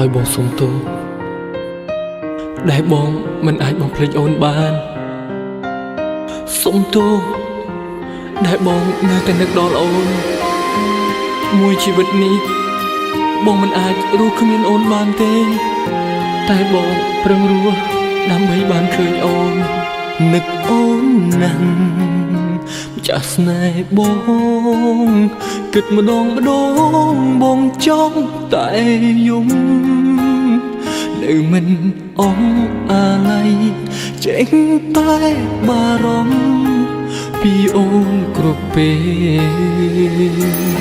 ឲ្យបងសុំទោសដែលបងមិនអាចបំភ្លេចអូនបានសុំទោសដែលបងនៅតែនឹកដល់អូនមួយជីវិតនេះបងមិនអាចរស់គ្មានអូនបានទេតែបងប្រឹងរស់ដើម្បីបានឃើញអូននឹកអូនណាស់ម្ចាស់ស្នេហ៍បងគិតម្ដងបងចង់តែយំនៅមិនអងអាឡ័យចេញតែបារម្ភពីអូនគ្រប់ពេល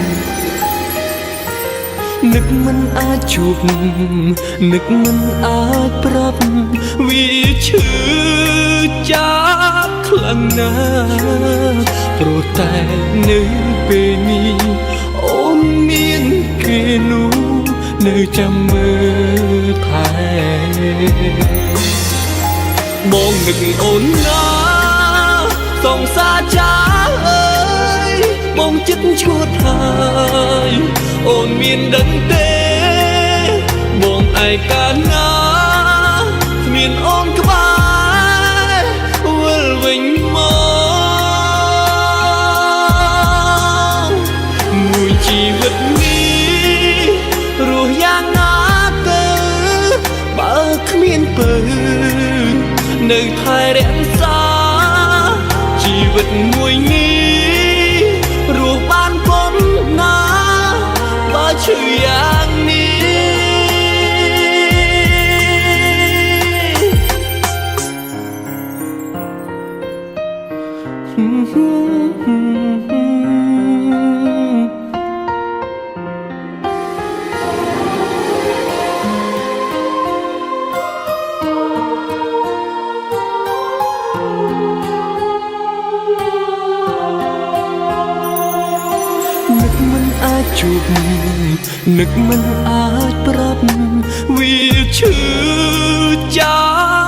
នឹកមិនអាចជួបនឹកមិនអាចប្រាប់វាឈឺចាប់ខ្លាំងណាស់ព្រោះតែនៅពេលនេះអូនមានគេនោះនៅចាំមើលថែបងនឹកអូនណាសងសាចាអើយបងចិត្តឈួតហើយអូនមានដឹងទេបងឯកាលណាគ្មានអូនក្បែរវិលវិញមកមួយជីវិតនេះរស់យ៉ាងណាទៅបើគ្មានពើនៅថែរក្សាជីវិតមួយនេះរស់បានប៉ុណ្ណាបើឈឺយ៉ាងនេះជួបនឹកមិនអាចប្រាប់វាឈឺចា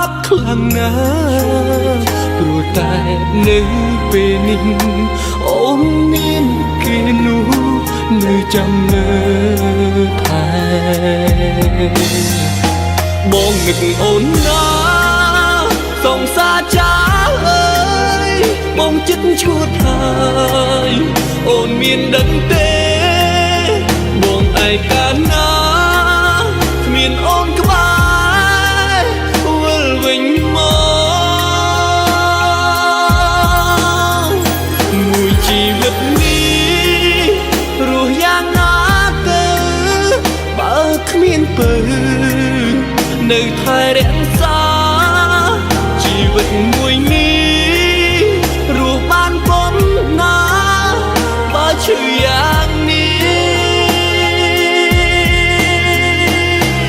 ប់ខ្លាំងណាស់ព្រោះតែនៅពេលនេះអូនមានគេនោះនៅចាំមើលថែបងនឹកអូនណាសងសាចាអើយបងចិត្តឈួតហើយអូនមានដឹងទេបងឯកាលណាគ្មានអូនក្បែរវិលវិញមកមួយជីវិតនេះរស់យ៉ាងណាទៅបើគ្មានពើនៅថែរក្សាជីវិតមួយនេះរស់បានប៉ុណ្ណាបើឈឺយ៉ាងនេះ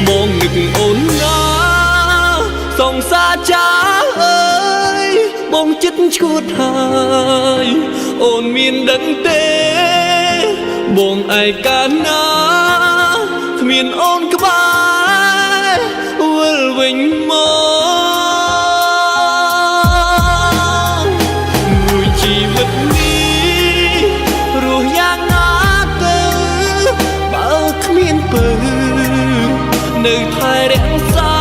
បងនឹកអូនណាសងសាចាអើយបងចិត្តឈួតហើយអូនមានដឹងទេបងឯកាលណាគ្មានអូនក្បែរវិលវិញមកមួយជីវិតនេះរស់យ៉ាងណាទៅបើគ្មានពើនៅថែរក្សា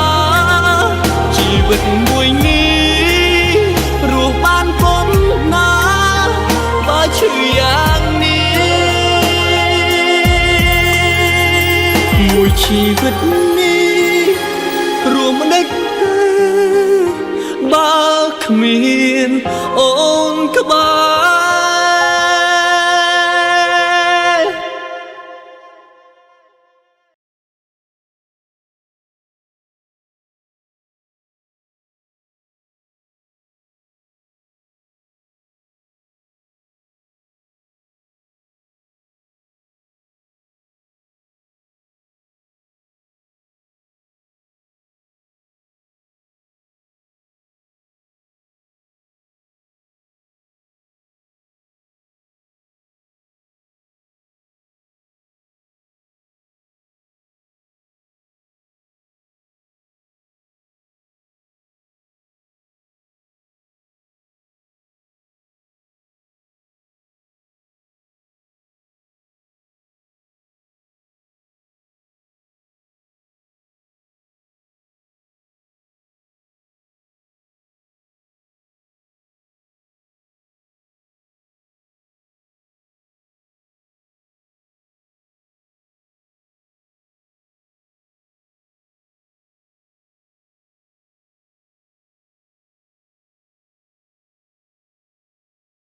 ជីវិតមួយនេះរស់បានប៉ុណ្ណាបើឈឺយ៉ាងនេះមួយជីវិតនេះរស់មិនដេចទេបើគ្មានអូនក្បែរ